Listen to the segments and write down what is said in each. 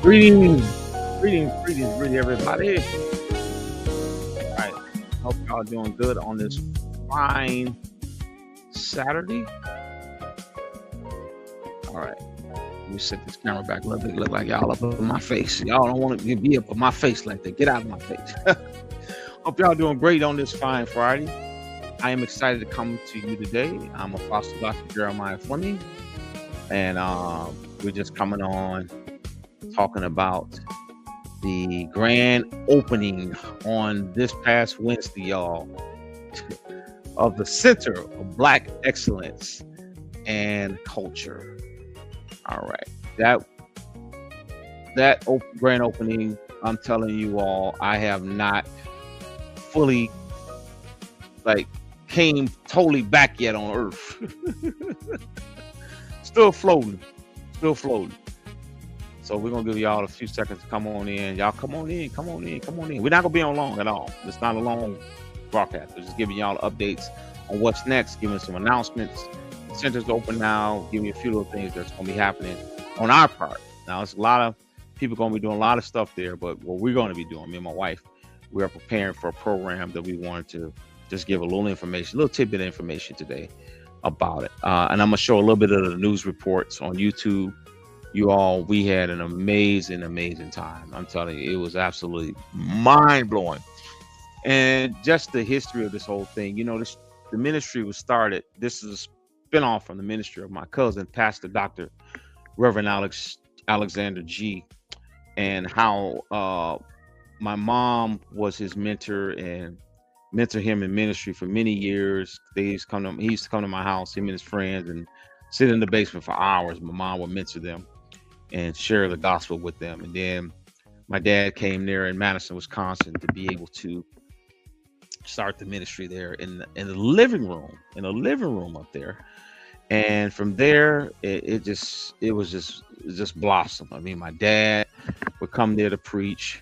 Greetings, greetings, everybody. All right, hope y'all doing good on this fine Saturday. All right, let me set this camera back a little bit. Look like y'all up in my face. Y'all don't want to be up in my face like that. Get out of my face. Hope y'all doing great on this fine Friday. I am excited to come to you today. I'm Apostle Dr. Jeremiah Fleming, and we're just coming on talking about the grand opening on this past Wednesday, y'all, of the Center of Black Excellence and Culture. All right, that grand opening, I'm telling you all, I have not fully came totally back yet on Earth. Still floating. So we're gonna give y'all a few seconds to come on in. Y'all come on in. We're not gonna be on long at all. It's not a long broadcast. We're just giving y'all updates on what's next, giving some announcements. The center's open now, giving you a few little things that's gonna be happening on our part. Now it's a lot of people gonna be doing a lot of stuff there, but what we're gonna be doing, me and my wife, we are preparing for a program that we wanted to just give a little tidbit of information today about it. And I'm gonna show a little bit of the news reports on YouTube. You all, we had an amazing time. I'm telling you, it was absolutely mind-blowing. And just the history of this whole thing, the ministry was started. This is a spinoff from the ministry of my cousin, Pastor Dr. Reverend Alexander G. And how my mom was his mentor and mentor him in ministry for many years. He used to come to my house, him and his friends, and sit in the basement for hours. My mom would mentor them and share the gospel with them. And then my dad came there in Madison, Wisconsin, to be able to start the ministry there in the living room up there. And from there, it just blossomed. I mean, my dad would come there to preach.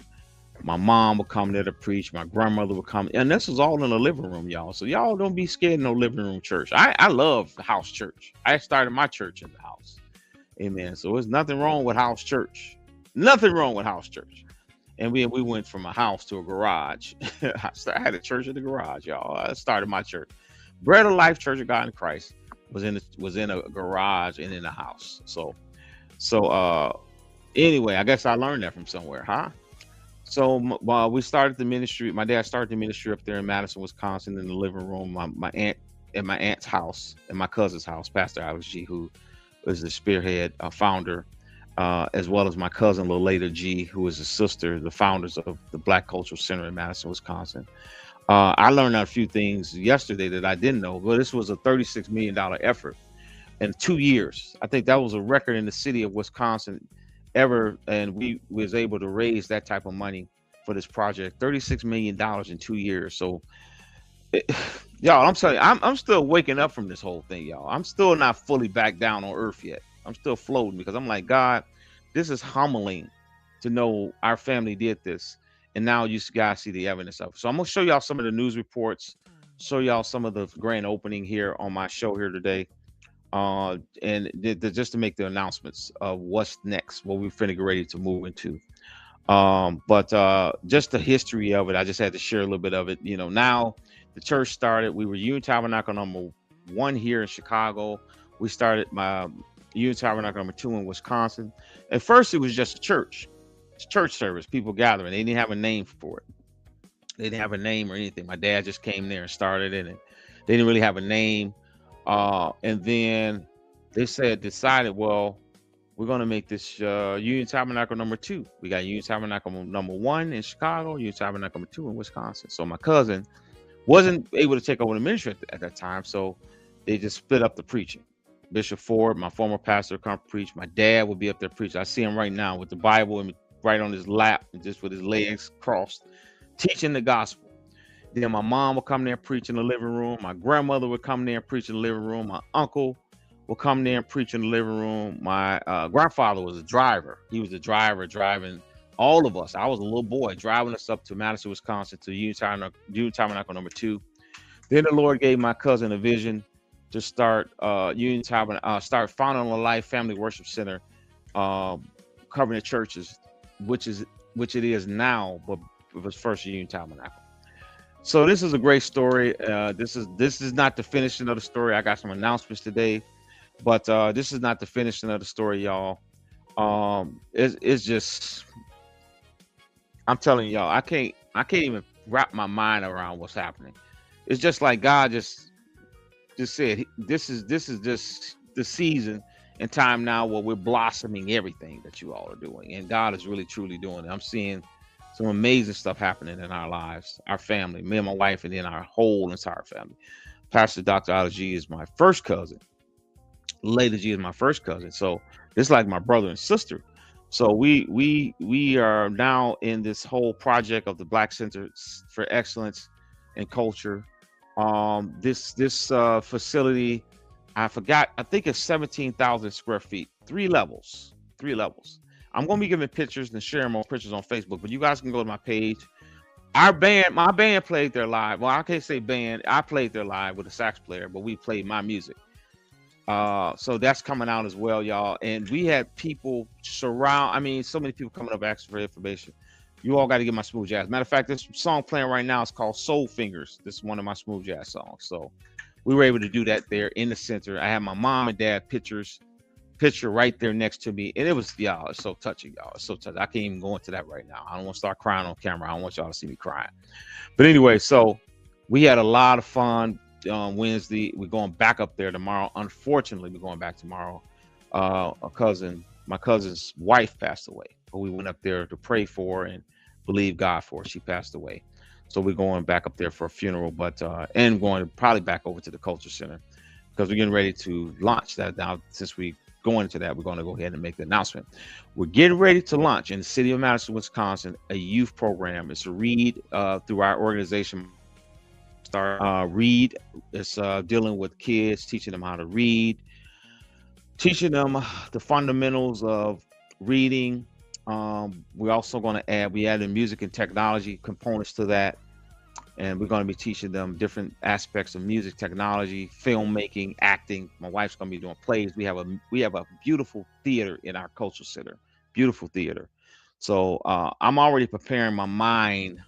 My mom would come there to preach. My grandmother would come. And this was all in the living room, y'all. So y'all don't be scared of no living room church. I love the house church. I started my church in the house. Amen. So there's nothing wrong with house church. And we went from a house to a garage. I had a church in the garage, y'all. I started my church. Bread of Life Church of God in Christ was in a garage and in a house. So anyway, I guess I learned that from somewhere, huh? So we started the ministry. My dad started the ministry up there in Madison, Wisconsin, in the living room. My aunt at my aunt's house and my cousin's house, Pastor Alex G, who is the spearhead founder, as well as my cousin, Lolita G, who is a sister, the founders of the Black Cultural Center in Madison, Wisconsin. I learned a few things yesterday that I didn't know, but this was a $36 million effort in 2 years. I think that was a record in the city of Wisconsin ever, and we was able to raise that type of money for this project, $36 million in 2 years. So y'all, I'm telling you, I'm still waking up from this whole thing, y'all. I'm still not fully back down on earth yet. I'm still floating because I'm like, God, this is humbling to know our family did this, and now you guys see the evidence of it. So I'm gonna show y'all some of the news reports, show y'all some of the grand opening here on my show here today. And just to make the announcements of what's next, what we're finna get ready to move into. But just the history of it, I just had to share a little bit of it. Now the church started. We were Union Tabernacle number 1 here in Chicago. We started my Union Tabernacle number 2 in Wisconsin. At first, it was just a church service, people gathering. They didn't have a name for it. They didn't have a name or anything. My dad just came there and started it, and they didn't really have a name. And then they decided, well, we're going to make this Union Tabernacle number 2. We got Union Tabernacle number 1 in Chicago, Union Tabernacle number 2 in Wisconsin. So my cousin wasn't able to take over the ministry at that time, so they just split up the preaching. Bishop Ford, my former pastor, come preach. My dad would be up there preaching. I see him right now with the Bible right on his lap and just with his legs crossed, teaching the gospel. Then my mom would come there and preach in the living room. My grandmother would come there and preach in the living room. My uncle would come there and preach in the living room. My grandfather was a driver. He was a driver driving all of us. I was a little boy driving us up to Madison, Wisconsin to Union Tabernacle number 2. Then the Lord gave my cousin a vision to start Union Tabernacle, start Fountain of Life Family Worship Center, covering the churches which is which it is now, but it was First Union Tabernacle. So this is a great story. This is not the finishing of the story. I got some announcements today, but this is not the finishing of the story, y'all. It's just I'm telling y'all, I can't even wrap my mind around what's happening. It's just like God just said, this is just the season and time now where we're blossoming everything that you all are doing, and God is really truly doing it. I'm seeing some amazing stuff happening in our lives, our family, me and my wife, and then our whole entire family. Pastor Dr. Ali G is my first cousin. Lady G is my first cousin. So it's like my brother and sister. So we are now in this whole project of the Black Center for Excellence and Culture. This facility, I forgot, I think it's 17,000 square feet, three levels, three levels. I'm gonna be giving pictures and sharing more pictures on Facebook, but you guys can go to my page. My band played there live. Well, I can't say band. I played there live with a sax player, but we played my music. So that's coming out as well, y'all. And we had people surround. I mean, so many people coming up asking for information. You all got to get my smooth jazz. Matter of fact, this song playing right now is called Soul Fingers. This is one of my smooth jazz songs. So we were able to do that there in the center. I had my mom and dad picture right there next to me, and it was y'all. It's so touching, y'all. It's so touching. I can't even go into that right now. I don't want to start crying on camera. I don't want y'all to see me crying. But anyway, so we had a lot of fun. Wednesday, we're going back up there tomorrow. Unfortunately, we're going back tomorrow. My cousin's wife passed away, but we went up there to pray for and believe God for. She passed away, so we're going back up there for a funeral, but and going probably back over to the Culture Center because we're getting ready to launch that now. Since we going into that, we're going to go ahead and make the announcement. We're getting ready to launch in the city of Madison, Wisconsin, a youth program. It's a read through our organization. Read. It's dealing with kids, teaching them how to read, teaching them the fundamentals of reading. We're also going to we added music and technology components to that, and we're going to be teaching them different aspects of music, technology, filmmaking, acting. My wife's going to be doing plays. We have a beautiful theater in our cultural center, beautiful theater. So I'm already preparing my mind.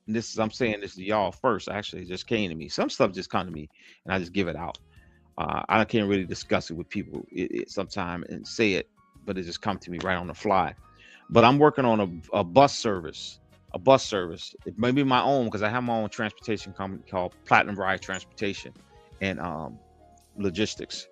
I'm saying this to y'all first. Actually, it just came to me. Some stuff just come to me, and I just give it out. I can't really discuss it with people sometime and say it, but it just come to me right on the fly. But I'm working on a bus service. A bus service. It may be my own because I have my own transportation company called Platinum Ride Transportation and Logistics.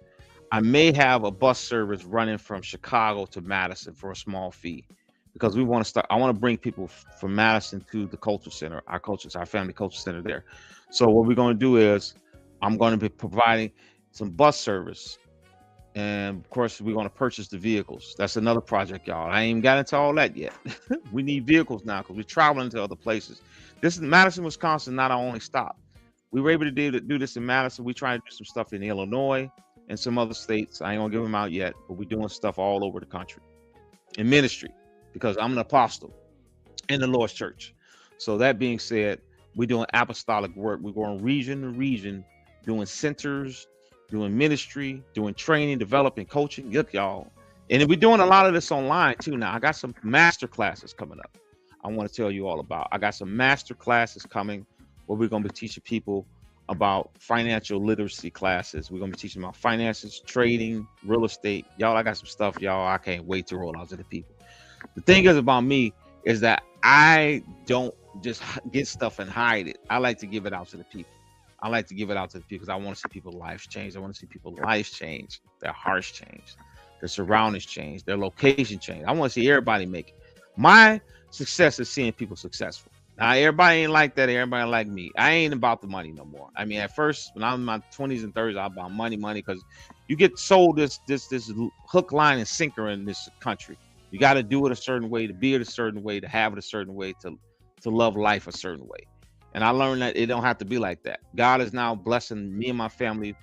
I may have a bus service running from Chicago to Madison for a small fee because we want to start. I want to bring people from Madison to the Culture Center, our family culture center there. So what we're going to do is I'm going to be providing some bus service, and of course we're going to purchase the vehicles. That's another project, y'all. I ain't got into all that yet. We need vehicles now because we're traveling to other places. This is Madison, Wisconsin, not our only stop. We were able to do this in Madison. We trying to do some stuff in Illinois and some other states. I ain't gonna give them out yet, but we're doing stuff all over the country in ministry because I'm an apostle in the Lord's church. So that being said, we're doing apostolic work. We're going region to region, doing centers, doing ministry, doing training, developing, coaching. Look, y'all. And we're doing a lot of this online too now. I got some master classes coming up. I want to tell you all about. I got some master classes coming where we're going to be teaching people about financial literacy classes. We're going to be teaching about finances, trading, real estate. Y'all, I got some stuff, y'all. I can't wait to roll out to the people. The thing is about me is that I don't just get stuff and hide it. I like to give it out to the people. I like to give it out to the people because I want to see people's lives change. I want to see people's lives change, their hearts change, their surroundings change, their location change. I want to see everybody make it. My success is seeing people successful. Now, everybody ain't like that. Everybody like me. I ain't about the money no more. I mean, at first, when I was in my 20s and 30s, I was about money, because you get sold this hook, line, and sinker in this country. You got to do it a certain way, to be it a certain way, to have it a certain way, to love life a certain way. And I learned that it don't have to be like that. God is now blessing me and my family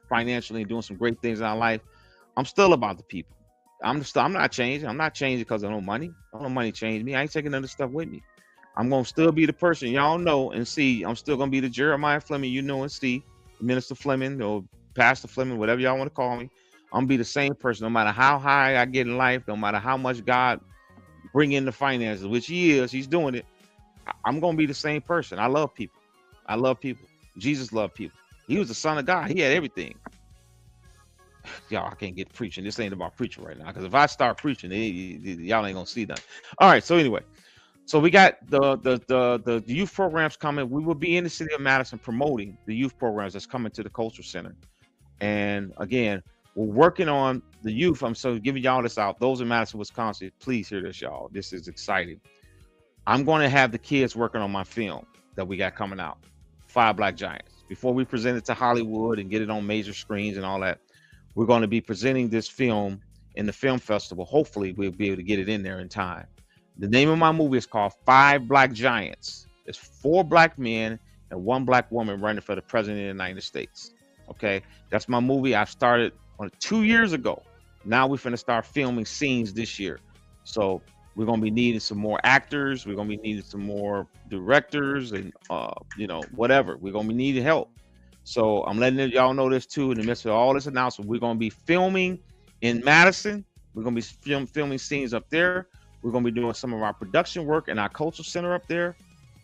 financially and doing some great things in our life. I'm still about the people. I'm not changing. I'm not changing because of no money. No money changed me. I ain't taking other stuff with me. I'm gonna still be the person y'all know and see. I'm still gonna be the Jeremiah Fleming you know and see, Minister Fleming or Pastor Fleming, whatever y'all want to call me. I'm gonna be the same person no matter how high I get in life, no matter how much God bring in the finances, which he is. He's doing it. I'm gonna be the same person. I love people. I love people. Jesus loved people. He was the Son of God. He had everything. Y'all, I can't get preaching. This ain't about preaching right now. Because if I start preaching, y'all ain't gonna see nothing. All right. So anyway, so we got the youth programs coming. We will be in the city of Madison promoting the youth programs that's coming to the Cultural Center. And again, we're working on the youth. I'm so giving y'all this out. Those in Madison, Wisconsin, please hear this, y'all. This is exciting. I'm going to have the kids working on my film that we got coming out, Five Black Giants. Before we present it to Hollywood and get it on major screens and all that, we're going to be presenting this film in the film festival. Hopefully, we'll be able to get it in there in time. The name of my movie is called Five Black Giants. It's 4 black men and 1 black woman running for the president of the United States. Okay, that's my movie. I started on 2 years ago. Now we're finna start filming scenes this year. So we're gonna be needing some more actors. We're gonna be needing some more directors and you know, whatever. We're gonna be needing help. So I'm letting y'all know this too. In the midst of all this announcement, we're gonna be filming in Madison. We're gonna be filming scenes up there. We're gonna be doing some of our production work in our cultural center up there,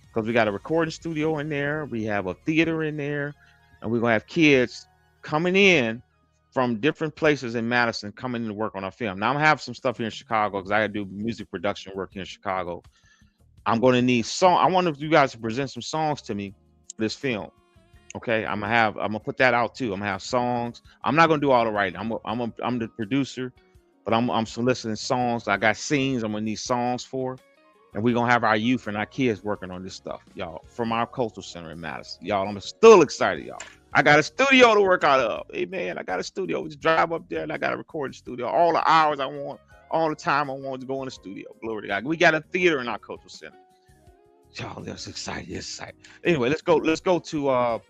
because we got a recording studio in there. We have a theater in there, and we're gonna have kids coming in from different places in Madison coming in to work on our film. Now I'm gonna have some stuff here in Chicago because I gotta do music production work here in Chicago. I'm gonna need song. I want you guys to present some songs to me for this film. Okay, I'm gonna put that out too. I'm gonna have songs. I'm not gonna do all the writing. I'm the producer, but I'm soliciting songs. I got scenes I'm gonna need songs for, and we're gonna have our youth and our kids working on this stuff, y'all, from our cultural center in Madison. Y'all, I'm still excited, y'all. I got a studio to work out of. Hey man, I got a studio. We just drive up there and I got a recording studio. All the hours I want, all the time I want to go in the studio. Glory to God. We got a theater in our cultural center. Y'all, that's exciting. It's exciting. Anyway, let's go to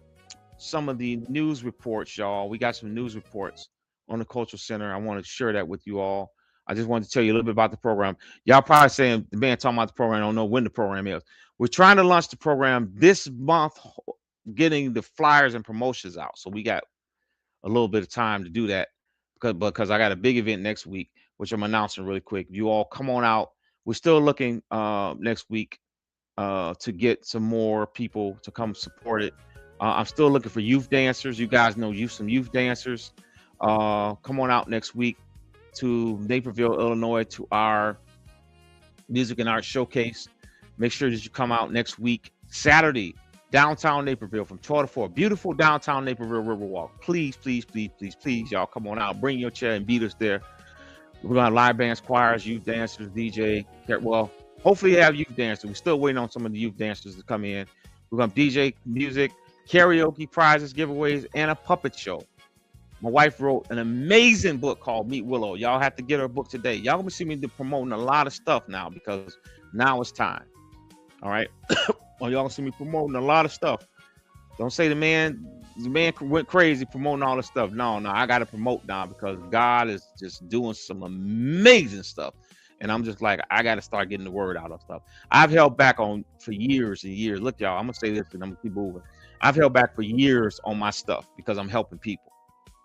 some of the news reports, y'all. We got some news reports on the Cultural Center. I want to share that with you all. I just wanted to tell you a little bit about the program. Y'all probably saying, the man talking about the program, I don't know when the program is. We're trying to launch the program this month, getting the flyers and promotions out. So we got a little bit of time to do that because I got a big event next week, which I'm announcing really quick. You all come on out. We're still looking next week to get some more people to come support it. I'm still looking for youth dancers. You guys know some youth dancers. Come on out next week to Naperville, Illinois, to our music and art showcase. Make sure that you come out next week, Saturday, downtown Naperville from 12 to 4. Beautiful downtown Naperville Riverwalk. Please, please, please, please, please, y'all come on out. Bring your chair and beat us there. We're going to have live bands, choirs, youth dancers, DJ. Well, hopefully you have youth dancers. We're still waiting on some of the youth dancers to come in. We're going to DJ music, karaoke, prizes, giveaways, and a puppet show. My wife wrote an amazing book called Meet Willow. Y'all have to get her book today. Y'all gonna see me promoting a lot of stuff now because now it's time. All right. Well, y'all gonna see me promoting a lot of stuff. Don't say the man went crazy promoting all this stuff. No, I gotta promote now because God is just doing some amazing stuff. And I'm just like, I gotta start getting the word out of stuff. I've held back on for years and years. Look, y'all, I'm gonna say this and I'm gonna keep moving. I've held back for years on my stuff because I'm helping people.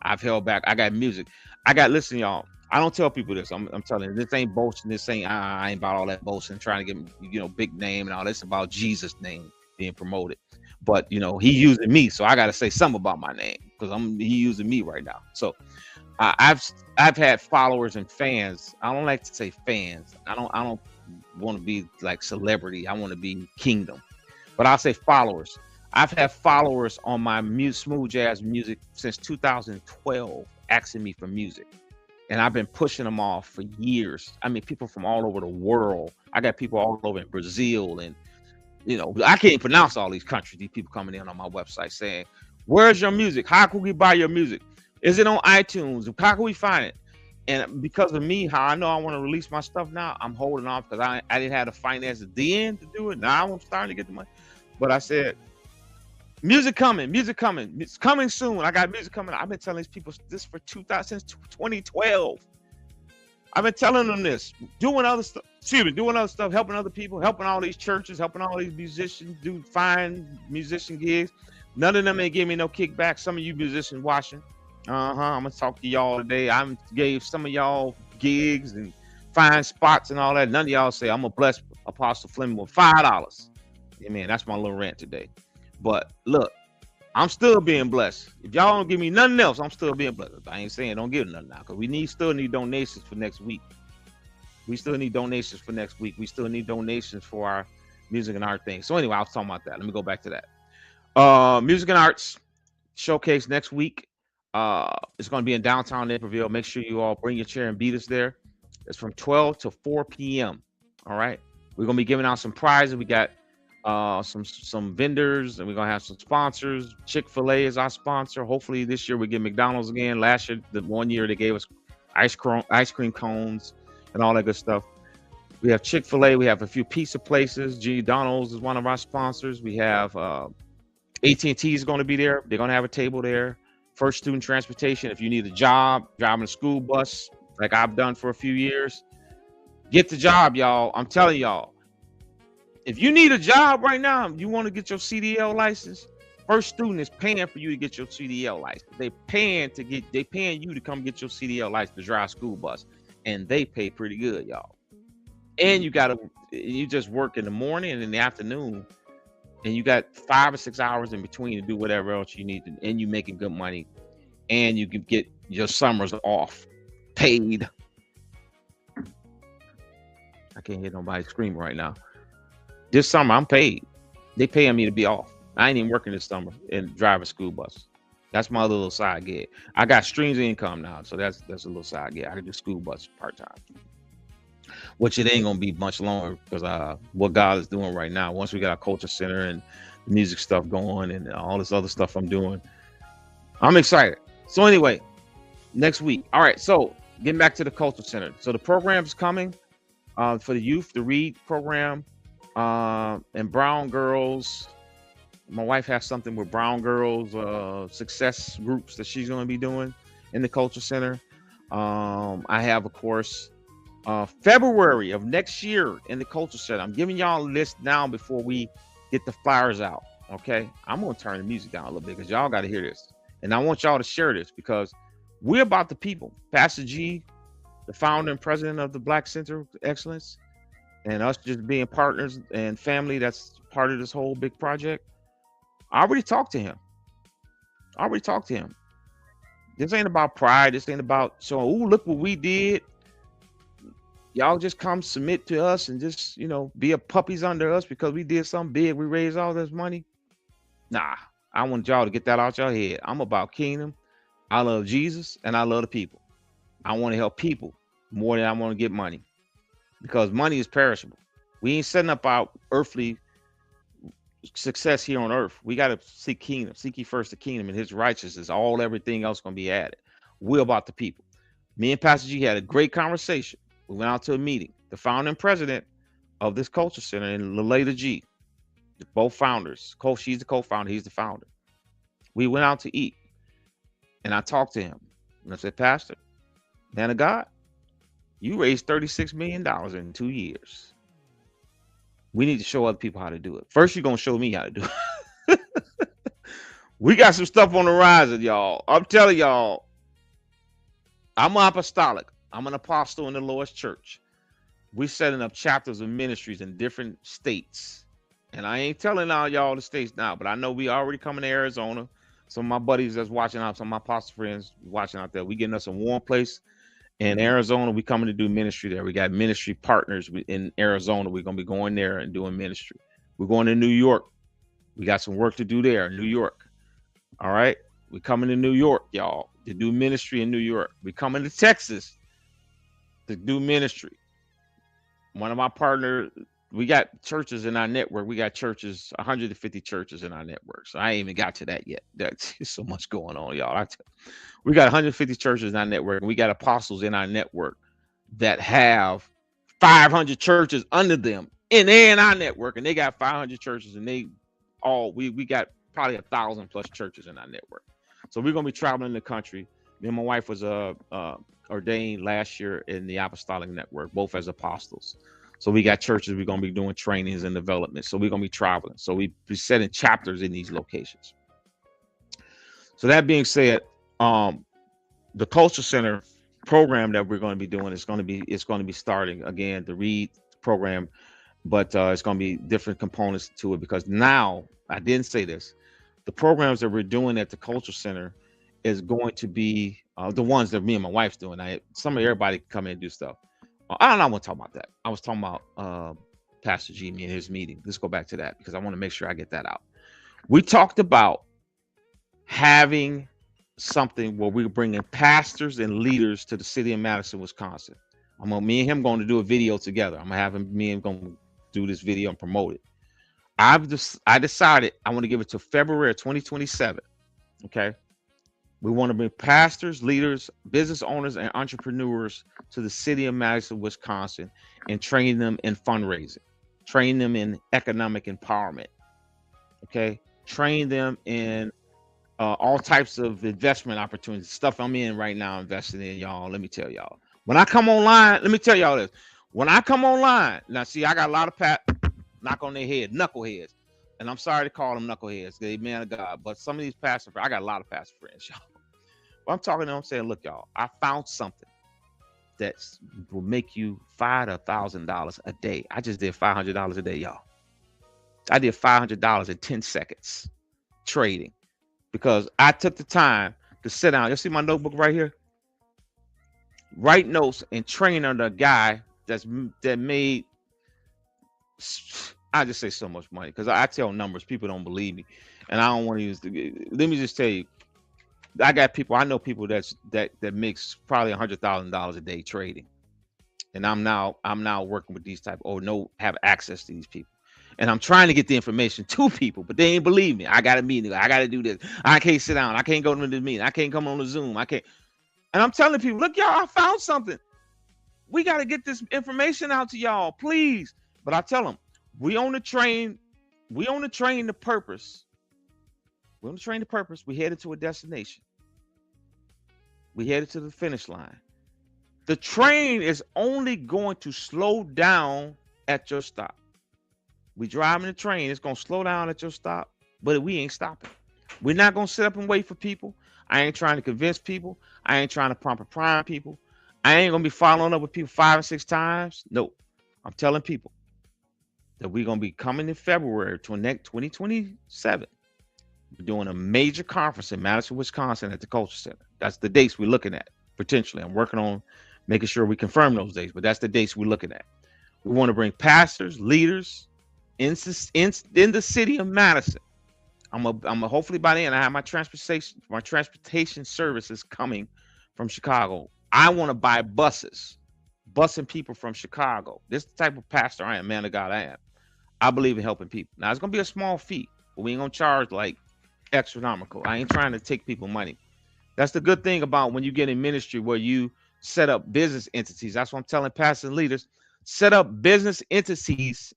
I've held back. I got music. Listen, y'all. I don't tell people this. I'm telling you, this ain't boasting. This ain't, I ain't about all that boasting, trying to get, big name and all this. About Jesus' name being promoted. But, he using me. So I got to say something about my name because he using me right now. So I've had followers and fans. I don't like to say fans. I don't want to be like celebrity. I want to be kingdom. But I'll say followers. I've had followers on my smooth jazz music since 2012 asking me for music. And I've been pushing them off for years. I mean, people from all over the world. I got people all over in Brazil and, I can't pronounce all these countries. These people coming in on my website saying, where's your music? How can we buy your music? Is it on iTunes? How can we find it? And because of me, how I know I want to release my stuff now, I'm holding off because I didn't have the finance at the end to do it. Now I'm starting to get the money. But I said, music coming. It's coming soon. I got music coming. I've been telling these people this for since 2012. I've been telling them this, doing other stuff, helping other people, helping all these churches, helping all these musicians do fine musician gigs. None of them ain't give me no kickback. Some of you musicians watching. I'm gonna talk to y'all today. I gave some of y'all gigs and find spots and all that. None of y'all say I'm gonna bless Apostle Fleming with $5. Amen. That's my little rant today. But look, I'm still being blessed. If y'all don't give me nothing else, I'm still being blessed. I ain't saying don't give nothing now, because we still need donations for next week. We still need donations for next week. We still need donations for our music and art thing. So anyway, I was talking about that. Let me go back to that. Music and arts showcase next week. It's going to be in downtown Naperville. Make sure you all bring your chair and beat us there. It's from 12 to 4 p.m. All right. We're going to be giving out some prizes. We got some vendors, and we're going to have some sponsors. Chick-fil-A is our sponsor. Hopefully this year we get McDonald's again. Last year, the 1 year they gave us ice cream cones and all that good stuff. We have Chick-fil-A. We have a few pizza places. G. Donald's is one of our sponsors. We have AT&T is going to be there. They're going to have a table there. First Student Transportation. If you need a job, driving a school bus like I've done for a few years, get the job, y'all. I'm telling y'all. If you need a job right now, you want to get your CDL license, First Student is paying for you to get your CDL license. They paying you to come get your CDL license to drive a school bus, and they pay pretty good, y'all. And you just work in the morning and in the afternoon, and you got 5 or 6 hours in between to do whatever else you need to, and you making good money, and you can get your summers off paid. I can't hear nobody screaming right now. This summer I'm paid. They paying me to be off. I ain't even working this summer and drive a school bus. That's my little side gig. I got streams of income now, so that's a little side gig. I can do school bus part-time, which it ain't gonna be much longer, because what God is doing right now, once we got our culture center and the music stuff going and all this other stuff I'm doing, I'm excited. So anyway, next week. All right, so getting back to the culture center. So the program's coming for the youth, the READ program, and Brown Girls. My wife has something with Brown Girls success groups that she's going to be doing in the culture center. I have, of course, February of next year in the culture center. I'm giving y'all a list now before we get the flyers out. Okay, I'm going to turn the music down a little bit because y'all got to hear this, and I want y'all to share this because we're about the people. Pastor G, the founder and president of the Black Center of Excellence, and us just being partners and family that's part of this whole big project. I already talked to him. This ain't about pride. This ain't about showing, oh, look what we did. Y'all just come submit to us and just, be a puppies under us because we did something big. We raised all this money. Nah, I want y'all to get that out your head. I'm about kingdom. I love Jesus and I love the people. I want to help people more than I want to get money, because money is perishable. We ain't setting up our earthly success here on earth. We got to seek kingdom. Seek ye first the kingdom and his righteousness. Everything else going to be added. We're about the people. Me and Pastor G had a great conversation. We went out to a meeting. The founder and president of this culture center and Laleta G, both founders. She's the co-founder. He's the founder. We went out to eat, and I talked to him. And I said, Pastor, man of God, you raised $36 million in 2 years. We need to show other people how to do it. First, you're going to show me how to do it. We got some stuff on the horizon, y'all. I'm telling y'all, I'm apostolic. I'm an apostle in the Lord's church. We're setting up chapters of ministries in different states. And I ain't telling all y'all the states now, but I know we already coming to Arizona. Some of my buddies that's watching out, some of my apostle friends watching out there. We getting us a warm place in Arizona. We coming to do ministry there. We got ministry partners in Arizona. We're going to be going there and doing ministry. We're going to New York. We got some work to do there in New York. All right. We're coming to New York, y'all, to do ministry in New York. We're coming to Texas to do ministry. One of my partners, we got churches in our network. We got 150 churches in our network. So I ain't even got to that yet. That's so much going on, y'all. We got 150 churches in our network, and we got apostles in our network that have 500 churches under them, and they're in our network, and they got 500 churches, and we got probably 1,000 plus churches in our network. So we're gonna be traveling the country. Me and my wife was ordained last year in the Apostolic Network, both as apostles. So we got churches. We're gonna be doing trainings and development. So we're gonna be traveling. So we setting chapters in these locations. So that being said, the Culture Center program that we're going to be doing is going to be starting again the read program, but it's going to be different components to it because now I didn't say this. The programs that we're doing at the Culture Center is going to be the ones that me and my wife's doing. Some of everybody can come in and do stuff. I don't know. I want to talk about that. I was talking about Pastor Jimmy and his meeting. Let's go back to that because I want to make sure I get that out. We talked about having something where we're bringing pastors and leaders to the city of Madison, Wisconsin. Me and him going to do a video together. I'm gonna have me and him going to do this video and promote it. I decided I want to give it to February 2027. Okay. We want to bring pastors, leaders, business owners, and entrepreneurs to the city of Madison, Wisconsin, and train them in fundraising, train them in economic empowerment. Okay. Train them in all types of investment opportunities, stuff I'm in right now, investing in, y'all. Let me tell y'all. When I come online, let me tell y'all this. When I come online, now see, I got a lot of knock on their head, knuckleheads. And I'm sorry to call them knuckleheads, they man of God. But some of these pastor friends, I got a lot of pastor friends, y'all. But I'm talking to them, I'm saying, look, y'all, I found something that will make you $500 to $1,000 a day. I just did $500 a day, y'all. I did $500 in 10 seconds trading because I took the time to sit down. You see my notebook right here? Write notes and train under a guy that made, I just say so much money because I tell numbers, people don't believe me, and I don't want to use let me just tell you, I got people, I know people that makes probably $100,000 a day trading, and I'm now working with these type have access to these people, and I'm trying to get the information to people, but they ain't believe me. I got a meeting, I got to do this, I can't sit down, I can't go to the meeting, I can't come on the Zoom, I can't. And I'm telling people, look, y'all, I found something. We got to get this information out to y'all, please. But I tell them, we on the train the purpose. We're on the train the purpose. We headed to a destination. We headed to the finish line. The train is only going to slow down at your stop. We driving the train, it's going to slow down at your stop, but we ain't stopping. We're not going to sit up and wait for people. I ain't trying to convince people. I ain't trying to pump and prime people. I ain't going to be following up with people 5 and 6 times. Nope. I'm telling people that we're going to be coming in February 2027. We're doing a major conference in Madison, Wisconsin at the Culture Center. That's the dates we're looking at, potentially. I'm working on making sure we confirm those dates, but that's the dates we're looking at. We want to bring pastors, leaders in the city of Madison. I'm a hopefully by then I have my transportation services coming from Chicago. I want to buy buses, busing people from Chicago. This is the type of pastor I am, man of God I am. I believe in helping people. Now it's gonna be a small fee, but we ain't gonna charge like astronomical. I ain't trying to take people money. That's the good thing about when you get in ministry where you set up business entities. That's what I'm telling pastors and leaders. Set up business entities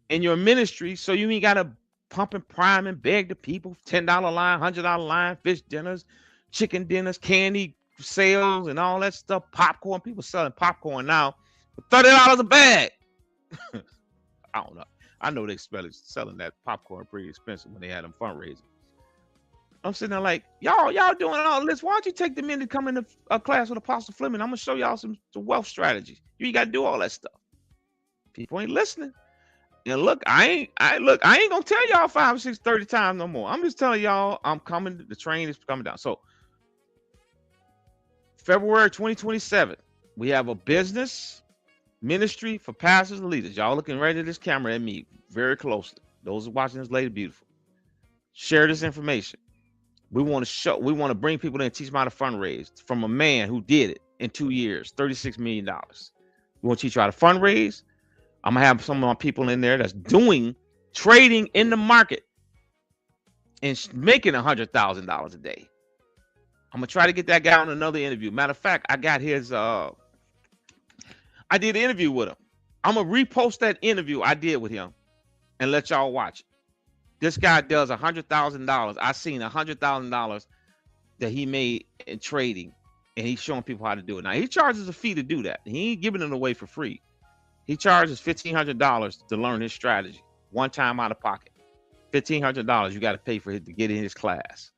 in your ministry so you ain't gotta pump and prime and beg the people, $10 line, $100 line, fish dinners, chicken dinners, candy sales, and all that stuff. Popcorn, people selling popcorn now for $30 a bag. I don't know. I know they selling that popcorn pretty expensive when they had them fundraising. I'm sitting there like, y'all doing all this. Why don't you take them in to come into a class with Apostle Fleming? I'm gonna show y'all some wealth strategies. You ain't gotta do all that stuff. People ain't listening. And look, I ain't gonna tell y'all 5, 6, 30 times no more. I'm just telling y'all I'm coming. The train is coming down. So February 2027, we have a business ministry for pastors and leaders. Y'all looking right at this camera at me very closely. Those are watching this lady beautiful. Share this information. We want to bring people in and teach them how to fundraise from a man who did it in 2 years, $36 million. We want to teach you how to fundraise. I'm gonna have some of my people in there that's doing trading in the market and making $100,000 a day. I'm gonna try to get that guy on another interview. Matter of fact, I got his I did an interview with him. I'm gonna repost that interview I did with him and let y'all watch it. This guy does $100,000. I seen $100,000 that he made in trading, and he's showing people how to do it. Now he charges a fee to do that. He ain't giving it away for free. He charges $1,500 to learn his strategy, one time out of pocket. $1,500 you got to pay for it to get in his class.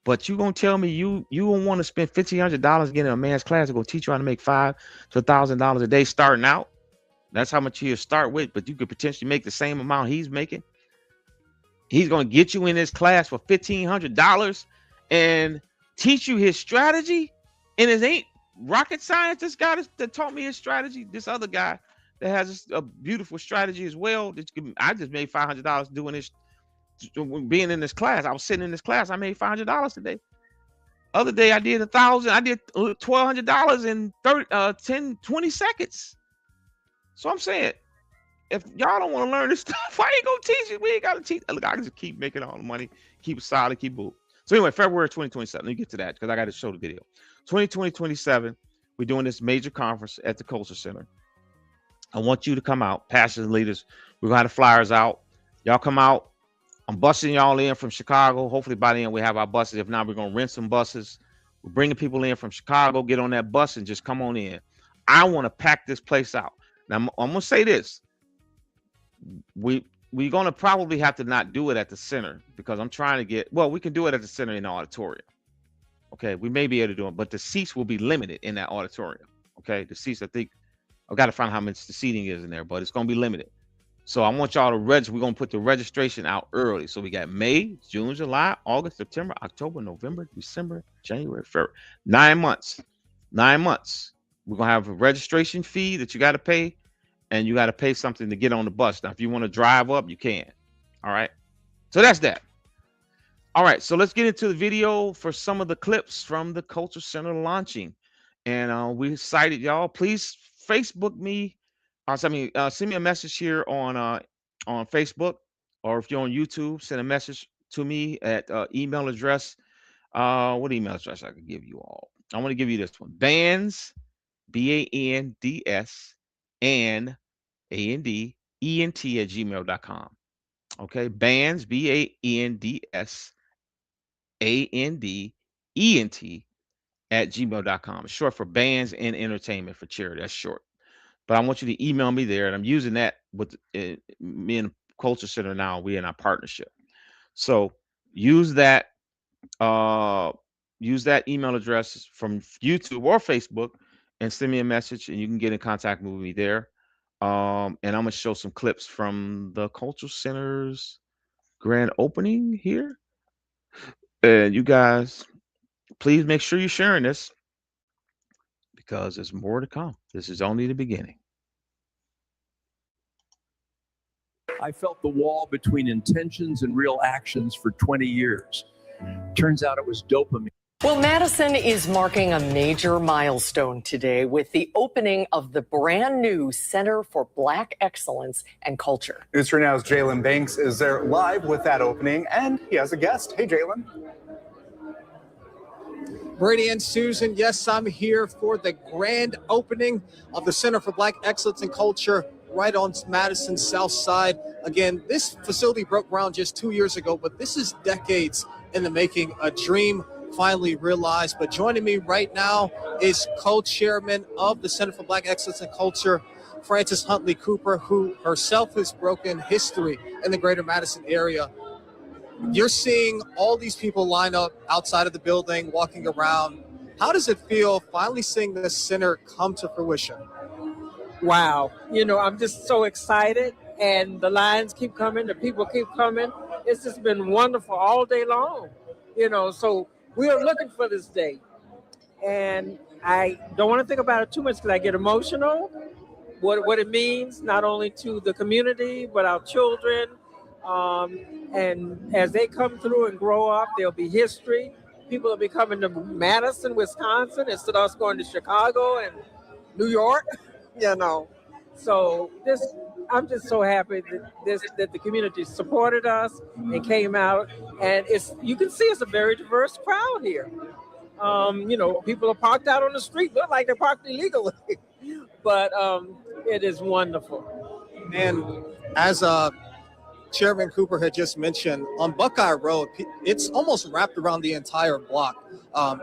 But you gonna tell me you don't want to spend $1,500 getting a man's class to go teach you how to make $500 to $1,000 a day starting out? That's how much you start with, but you could potentially make the same amount he's making. He's gonna get you in this class for $1,500 and teach you his strategy, and it ain't rocket science. This guy that taught me his strategy, this other guy that has a beautiful strategy as well. I just made $500 doing this, being in this class. I was sitting in this class. I made $500 today. Other day I did 1,000. I did $1,200 in 20 seconds. So I'm saying, if y'all don't want to learn this stuff, why ain't gonna teach it? We ain't gotta teach. Look, I can just keep making all the money, keep it solid, keep moving. So anyway, February 2027. Let me get to that because I got to show the video. 2027, we're doing this major conference at the Culture Center. I want you to come out, pastors and leaders. We're gonna have the flyers out. Y'all come out. I'm busing y'all in from Chicago. Hopefully by then we have our buses. If not, we're gonna rent some buses. We're bringing people in from Chicago. Get on that bus and just come on in. I want to pack this place out. Now I'm gonna say this. We're gonna probably have to not do it at the center because I'm trying to get. Well, we can do it at the center in the auditorium. Okay, we may be able to do it, but the seats will be limited in that auditorium. Okay, the seats. I think I've got to find out how much the seating is in there, but it's gonna be limited. So I want y'all to register. We're gonna put the registration out early. So we got May, June, July, August, September, October, November, December, January, February. 9 months. 9 months. We're gonna have a registration fee that you got to pay, and you got to pay something to get on the bus. Now, if you want to drive up, you can. All right. So that's that. All right. So let's get into the video for some of the clips from the Culture Center launching. And we excited, y'all. Please Facebook me. Send me a message here on Facebook, or if you're on YouTube, send a message to me at email address. What email address I can give you all? I want to give you this one: Bands, BANDS, and ANDENT@gmail.com. Okay, Bands, BANDS, ANDENT@gmail.com. It's short for Bands and Entertainment for Charity. That's short. But I want you to email me there, and I'm using that with me and Culture Center now. We're in our partnership, so use that email address from YouTube or Facebook, and send me a message, and you can get in contact with me there. And I'm gonna show some clips from the Culture Center's grand opening here, and you guys, please make sure you're sharing this because there's more to come. This is only the beginning. I felt the wall between intentions and real actions for 20 years. Turns out it was dopamine. Well, Madison is marking a major milestone today with the opening of the brand new Center for Black Excellence and Culture. News 3 Now's Jalen Banks is there live with that opening, and he has a guest. Hey, Jalen. Brady and Susan, yes, I'm here for the grand opening of the Center for Black Excellence and Culture right on Madison's south side. Again, this facility broke ground just 2 years ago, but this is decades in the making, a dream finally realized. But joining me right now is co-chairman of the Center for Black Excellence and Culture, Frances Huntley Cooper, who herself has broken history in the greater Madison area. You're seeing all these people line up outside of the building, walking around. How does it feel finally seeing this center come to fruition? Wow. I'm just so excited, and the lines keep coming, the people keep coming. It's just been wonderful all day long, so we are looking for this day. And I don't want to think about it too much because I get emotional, what it means, not only to the community, but our children. And as they come through and grow up, there'll be history. People will be coming to Madison, Wisconsin, instead of us going to Chicago and New York, So I'm just so happy that the community supported us and came out. And you can see it's a very diverse crowd here. People are parked out on the street, look like they're parked illegally, but it is wonderful. And as Chairman Cooper had just mentioned, on Buckeye Road, it's almost wrapped around the entire block.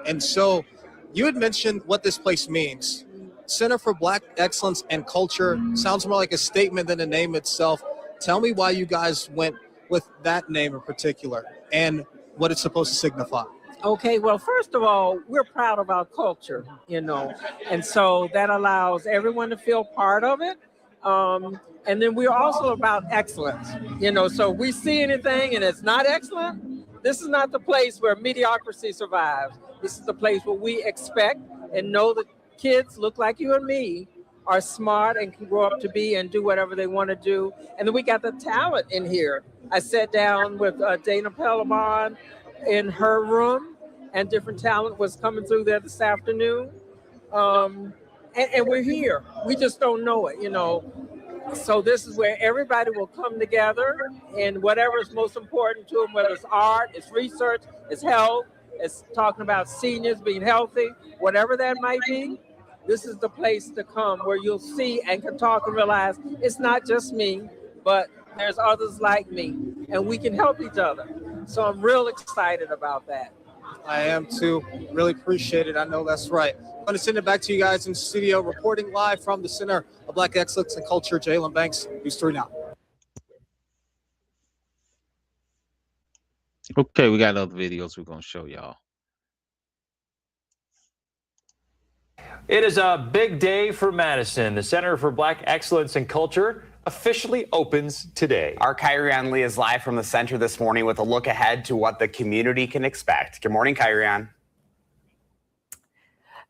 And so you had mentioned what this place means. Center for Black Excellence and Culture sounds more like a statement than the name itself. Tell me why you guys went with that name in particular and what it's supposed to signify. Okay, well, first of all, we're proud of our culture, and so that allows everyone to feel part of it. And then we're also about excellence, so we see anything and it's not excellent. This is not the place where mediocrity survives. This is the place where we expect and know that kids look like you and me are smart and can grow up to be and do whatever they want to do. And then we got the talent in here. I sat down with Dana Pelabon in her room, and different talent was coming through there this afternoon. And we're here. We just don't know it, So this is where everybody will come together, and whatever is most important to them, whether it's art, it's research, it's health, it's talking about seniors being healthy, whatever that might be, this is the place to come where you'll see and can talk and realize it's not just me, but there's others like me, and we can help each other. So I'm real excited about that. I am too. Really appreciate it. I know that's right. I'm going to send it back to you guys in studio, reporting live from the Center of Black Excellence and Culture. Jalen Banks, News 3 Now. Okay, we got other videos we're gonna show y'all. It is a big day for Madison. The Center for Black Excellence and Culture officially opens today. Our Kyrian Lee is live from the center this morning with a look ahead to what the community can expect. Good morning, Kyrian.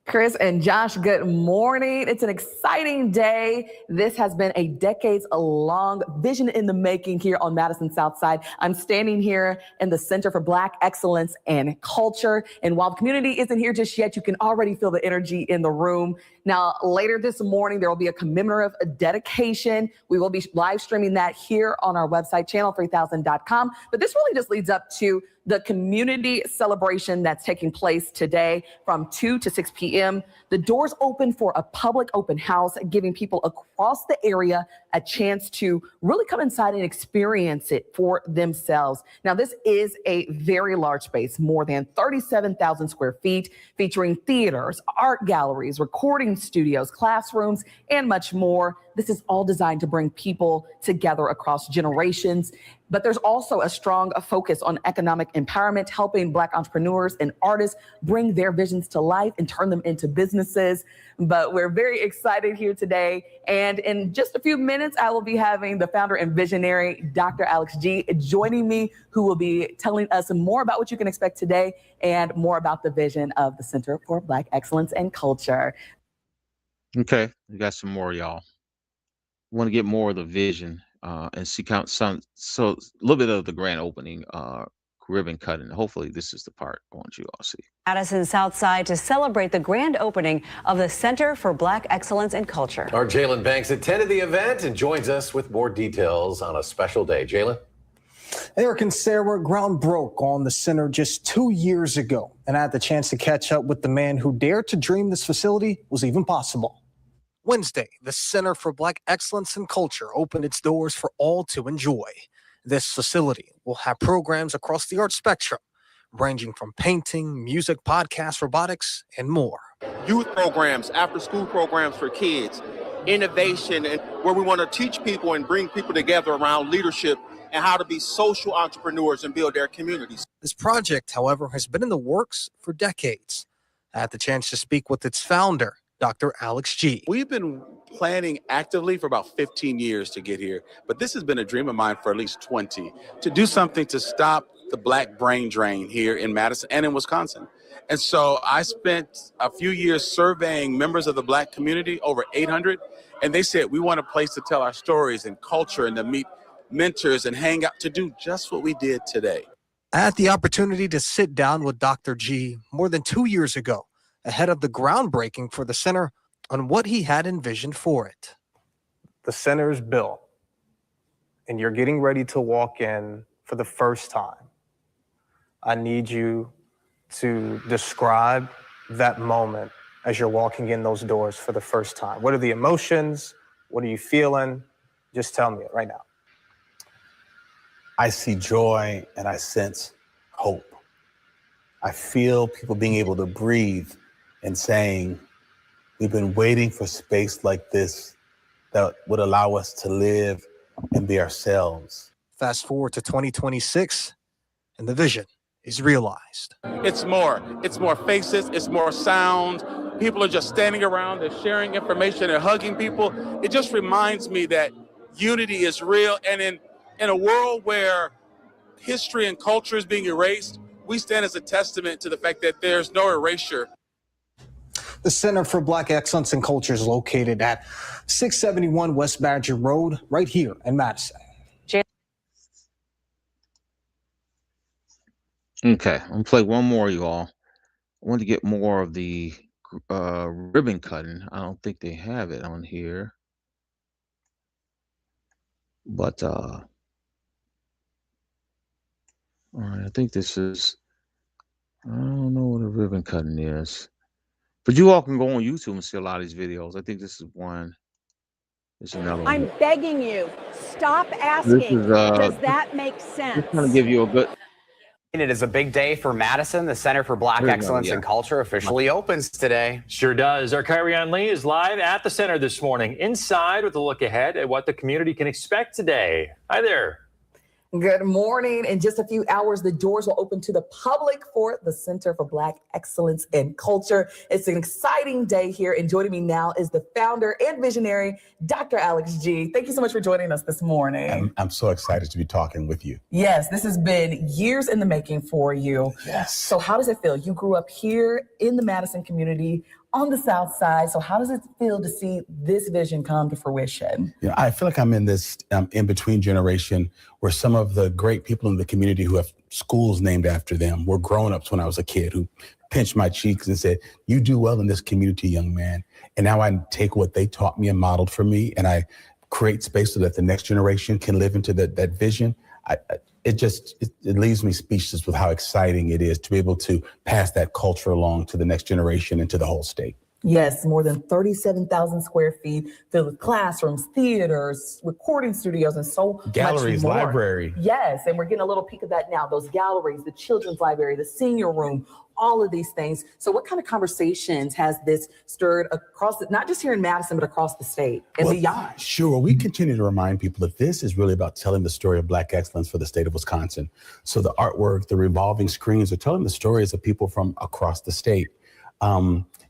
Chris and Josh, good morning. It's an exciting day. This has been a decades-long vision in the making here on Madison Southside. I'm standing here in the Center for Black Excellence and Culture. And while the community isn't here just yet, you can already feel the energy in the room. Now, later this morning, there will be a commemorative dedication. We will be live streaming that here on our website, channel3000.com. But this really just leads up to the community celebration that's taking place today from 2 to 6 p.m. The doors open for a public open house, giving people across the area a chance to really come inside and experience it for themselves. Now, this is a very large space, more than 37,000 square feet, featuring theaters, art galleries, recording studios, classrooms, and much more. This is all designed to bring people together across generations. But there's also a strong focus on economic empowerment, helping Black entrepreneurs and artists bring their visions to life and turn them into businesses. But we're very excited here today. And in just a few minutes, I will be having the founder and visionary, Dr. Alex G, joining me, who will be telling us more about what you can expect today and more about the vision of the Center for Black Excellence and Culture. Okay, we got some more, y'all. Want to get more of the vision and see so a little bit of the grand opening ribbon cutting. Hopefully this is the part I want you all to see. Madison Southside to celebrate the grand opening of the Center for Black Excellence and Culture. Our Jalen Banks attended the event and joins us with more details on a special day. Jalen? Eric and Sarah, ground broke on the center just 2 years ago, and I had the chance to catch up with the man who dared to dream this facility was even possible. Wednesday, the Center for Black Excellence and Culture opened its doors for all to enjoy. This facility will have programs across the art spectrum, ranging from painting, music, podcasts, robotics, and more. Youth programs, after-school programs for kids, innovation, and where we want to teach people and bring people together around leadership and how to be social entrepreneurs and build their communities. This project, however, has been in the works for decades. I had the chance to speak with its founder, Dr. Alex G. We've been planning actively for about 15 years to get here, but this has been a dream of mine for at least 20, to do something to stop the Black brain drain here in Madison and in Wisconsin. And so I spent a few years surveying members of the Black community, over 800, and they said, we want a place to tell our stories and culture and to meet mentors and hang out, to do just what we did today. I had the opportunity to sit down with Dr. G more than 2 years ago, ahead of the groundbreaking for the center, on what he had envisioned for it. The center is built, and you're getting ready to walk in for the first time. I need you to describe that moment as you're walking in those doors for the first time. What are the emotions? What are you feeling? Just tell me it right now. I see joy and I sense hope. I feel people being able to breathe and saying, we've been waiting for space like this that would allow us to live and be ourselves. Fast forward to 2026, and the vision is realized. It's more faces, it's more sound. People are just standing around, they're sharing information, they're hugging people. It just reminds me that unity is real. And in a world where history and culture is being erased, we stand as a testament to the fact that there's no erasure. The Center for Black Excellence and Culture is located at 671 West Badger Road, right here in Madison. Okay, I'm gonna play one more, you all. I want to get more of the ribbon cutting. I don't think they have it on here, but all right, I think this is. I don't know what a ribbon cutting is, but you all can go on YouTube and see a lot of these videos. I think this is one. There's another one. I'm begging you, stop This asking. is Does that make sense? just trying to give you a good. It is a big day for Madison. The Center for Black Excellence and Culture officially opens today. Sure does. Our Kyrian Lee is live at the center this morning, inside with a look ahead at what the community can expect today. Hi there. Good morning. In just a few hours, the doors will open to the public for the Center for Black Excellence and Culture. It's an exciting day here, and joining me now is the founder and visionary, Dr. Alex G. Thank you so much for joining us this morning. I'm so excited to be talking with you. Yes, this has been years in the making for you. Yes. So how does it feel? You grew up here in the Madison community on the South Side. So how does it feel to see this vision come to fruition? You know, I feel like I'm in this in-between generation where some of the great people in the community who have schools named after them were grown-ups when I was a kid who pinched my cheeks and said, "You do well in this community, young man." And now I take what they taught me and modeled for me, and I create space so that the next generation can live into that vision. It leaves me speechless with how exciting it is to be able to pass that culture along to the next generation and to the whole state. Yes, more than 37,000 square feet filled with classrooms, theaters, recording studios, and so Galleries, much more. library. Yes, and we're getting a little peek of that now. Those galleries, the children's library, the senior room, all of these things. So what kind of conversations has this stirred across, not just here in Madison, but across the state and beyond? Sure. We continue to remind people that this is really about telling the story of Black excellence for the state of Wisconsin. So the artwork, the revolving screens are telling the stories of people from across the state.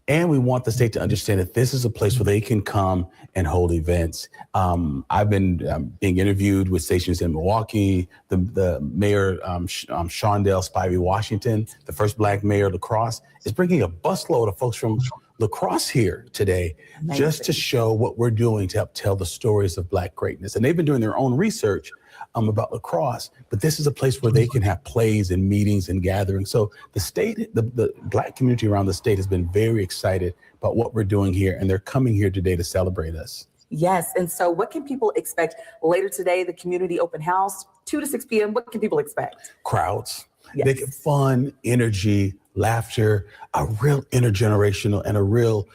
And we want the state to understand that this is a place where they can come and hold events. I've been being interviewed with stations in Milwaukee, the mayor, Shondell Spivey Washington, the first Black mayor of La Crosse, is bringing a busload of folks from La Crosse here today. Amazing. Just to show what we're doing to help tell the stories of Black greatness. And they've been doing their own research about La Crosse, but this is a place where they can have plays and meetings and gatherings. So the state, the Black community around the state has been very excited about what we're doing here, and they're coming here today to celebrate us. Yes, and so what can people expect later today, the community open house, 2 to 6 p.m., what can people expect? Crowds. Yes. They get fun, energy, laughter, a real intergenerational and a real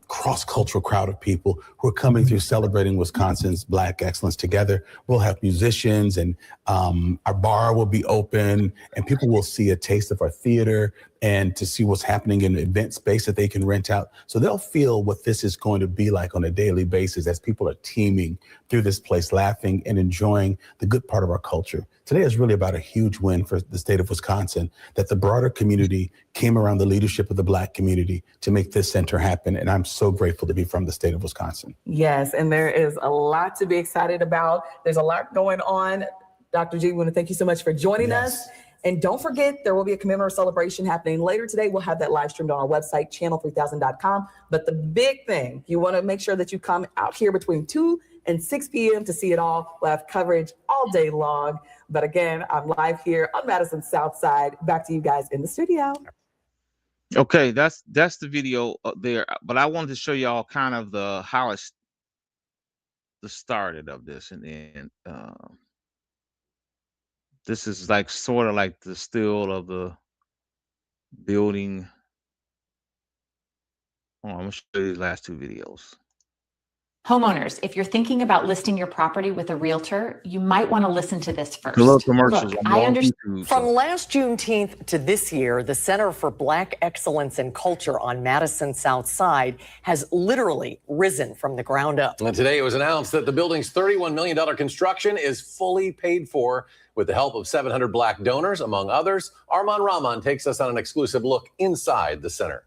cross-cultural crowd of people who are coming through celebrating Wisconsin's Black excellence together. We'll have musicians, and our bar will be open, and people will see a taste of our theater and to see what's happening in the event space that they can rent out. So they'll feel what this is going to be like on a daily basis as people are teaming through this place, laughing and enjoying the good part of our culture. Today is really about a huge win for the state of Wisconsin, that the broader community came around the leadership of the Black community to make this center happen. And I'm so grateful to be from the state of Wisconsin. Yes, and there is a lot to be excited about. There's a lot going on. Dr. G, we want to thank you so much for joining us. And don't forget, there will be a commemorative celebration happening later today. We'll have that live streamed on our website, channel3000.com. But the big thing, you want to make sure that you come out here between 2 and 6 p.m. to see it all. We'll have coverage all day long. But again, I'm live here on Madison South Side. Back to you guys in the studio. Okay, that's the video there. But I wanted to show y'all kind of how it's the started of this, and then this is like sort of like the still of the building. Oh, I'm gonna show you the last 2 videos. Homeowners, if you're thinking about listing your property with a realtor, you might want to listen to this first. The little commercials. Look, on I all understand. YouTube, From so- last Juneteenth to this year, the Center for Black Excellence in Culture on Madison's South Side has literally risen from the ground up. And today it was announced that the building's $31 million construction is fully paid for with the help of 700 Black donors, among others. Arman Rahman takes us on an exclusive look inside the center.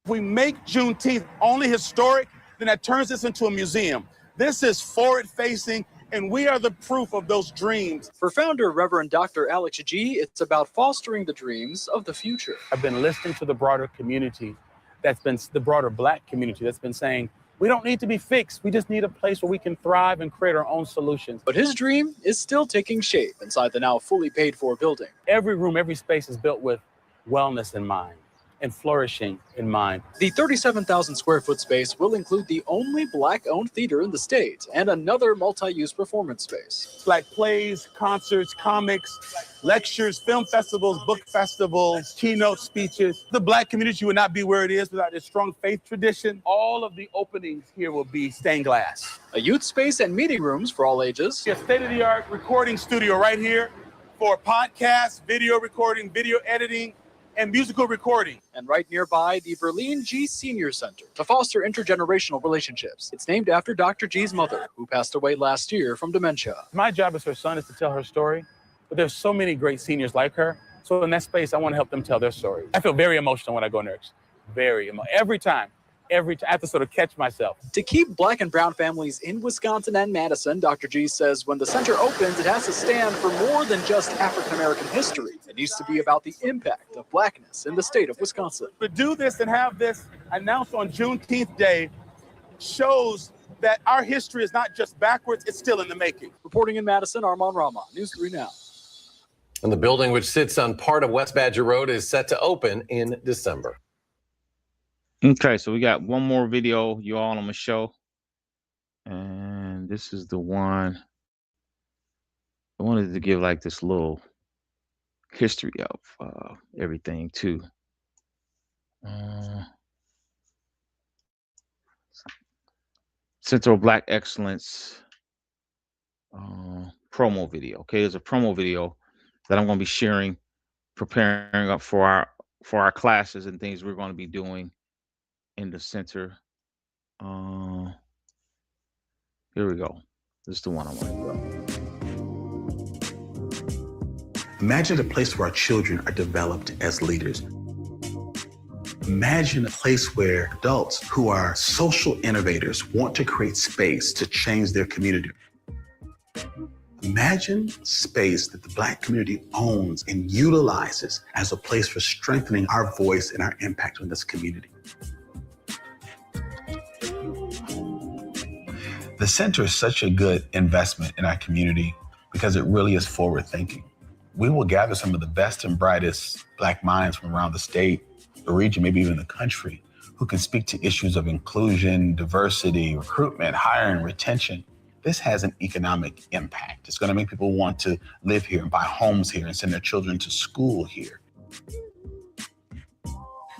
If we make Juneteenth only historic, then that turns this into a museum. This is forward-facing, and we are the proof of those dreams. For founder Reverend Dr. Alex G., it's about fostering the dreams of the future. I've been listening to the broader community, that's been the broader Black community that's been saying, we don't need to be fixed. We just need a place where we can thrive and create our own solutions. But his dream is still taking shape inside the now fully paid for building. Every room, every space is built with wellness in mind and flourishing in mind. The 37,000 square foot space will include the only Black-owned theater in the state and another multi-use performance space. Black plays, concerts, comics, lectures, film festivals, book festivals, keynote speeches. The Black community would not be where it is without its strong faith tradition. All of the openings here will be stained glass. A youth space and meeting rooms for all ages. A state-of-the-art recording studio right here for podcasts, video recording, video editing, and musical recording. And right nearby, the Verlene G. Senior Center to foster intergenerational relationships. It's named after Dr. G's mother, who passed away last year from dementia. My job as her son is to tell her story, but there's so many great seniors like her. So in that space, I want to help them tell their story. I feel very emotional when I go next. Very emotional. Every time, I have to sort of catch myself. To keep Black and brown families in Wisconsin and Madison, Dr. G says when the center opens, it has to stand for more than just African-American history. It needs to be about the impact of Blackness in the state of Wisconsin. To do this and have this announced on Juneteenth Day shows that our history is not just backwards, it's still in the making. Reporting in Madison, Arman Rahman, News 3 Now. And the building, which sits on part of West Badger Road, is set to open in December. Okay, so we got one more video you all on the show. And this is the one I wanted to give like this little history of everything too. Central Black Excellence promo video. Okay, there's a promo video that I'm going to be sharing, preparing up for our classes and things we're going to be doing in the center. Here we go. This is the one I want to go. Imagine a place where our children are developed as leaders. Imagine a place where adults who are social innovators want to create space to change their community. Imagine space that the Black community owns and utilizes as a place for strengthening our voice and our impact on this community. The center is such a good investment in our community because it really is forward thinking. We will gather some of the best and brightest Black minds from around the state, the region, maybe even the country, who can speak to issues of inclusion, diversity, recruitment, hiring, retention. This has an economic impact. It's going to make people want to live here and buy homes here and send their children to school here.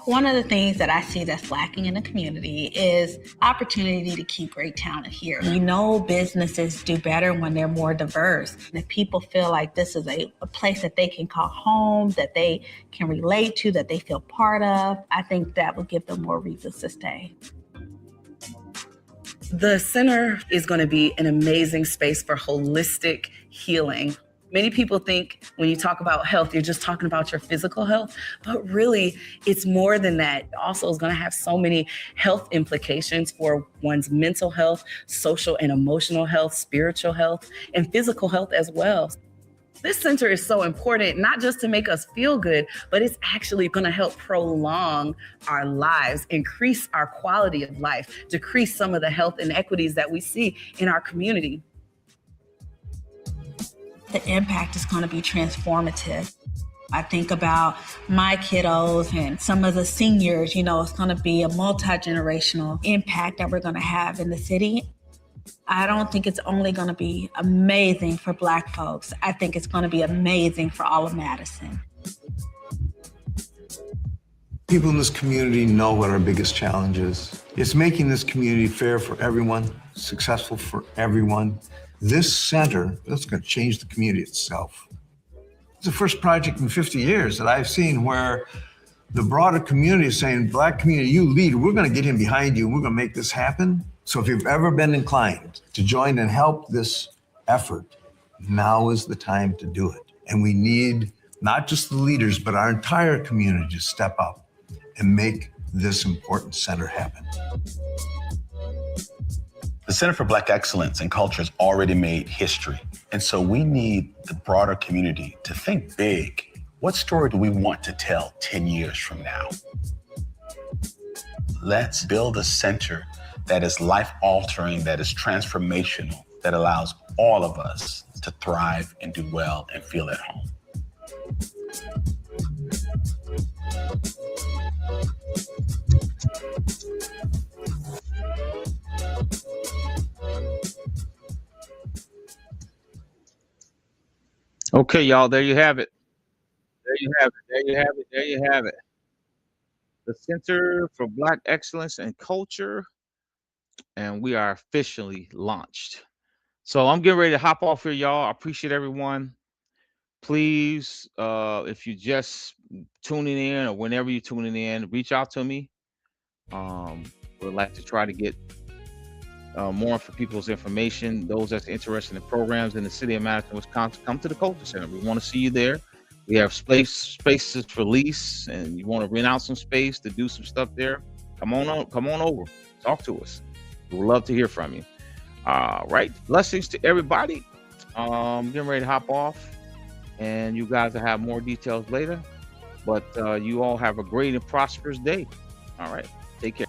One of the things that I see that's lacking in the community is opportunity to keep great talent here. We know businesses do better when they're more diverse. And if people feel like this is a place that they can call home, that they can relate to, that they feel part of, I think that would give them more reasons to stay. The center is going to be an amazing space for holistic healing. Many people think when you talk about health, you're just talking about your physical health, but really it's more than that. Also, it's going to have so many health implications for one's mental health, social and emotional health, spiritual health, and physical health as well. This center is so important, not just to make us feel good, but it's actually going to help prolong our lives, increase our quality of life, decrease some of the health inequities that we see in our community. The impact is going to be transformative. I think about my kiddos and some of the seniors, it's going to be a multi-generational impact that we're going to have in the city. I don't think it's only going to be amazing for Black folks. I think it's going to be amazing for all of Madison. People in this community know what our biggest challenge is. It's making this community fair for everyone, successful for everyone. This center, that's going to change the community itself. It's the first project in 50 years that I've seen where the broader community is saying, Black community, you lead, we're going to get in behind you, and we're going to make this happen. So if you've ever been inclined to join and help this effort, now is the time to do it. And we need not just the leaders, but our entire community to step up and make this important center happen. The Center for Black Excellence in Culture has already made history. And so we need the broader community to think big. What story do we want to tell 10 years from now? Let's build a center that is life-altering, that is transformational, that allows all of us to thrive and do well and feel at home. Okay, y'all, there you have it. There you have it. There you have it. There you have it. The Center for Black Excellence and Culture, and we are officially launched. So I'm getting ready to hop off here, y'all. I appreciate everyone. Please, if you just tuning in or whenever you're tuning in, reach out to me. We'd like to try to get more for people's information. Those that's interested in programs in the city of Madison, Wisconsin, come to the Culture Center. We want to see you there. We have spaces for lease, and you want to rent out some space to do some stuff there. Come on over. Talk to us. We'd love to hear from you. Right. Blessings to everybody. Getting ready to hop off, and you guys will have more details later. But you all have a great and prosperous day. All right. Take care.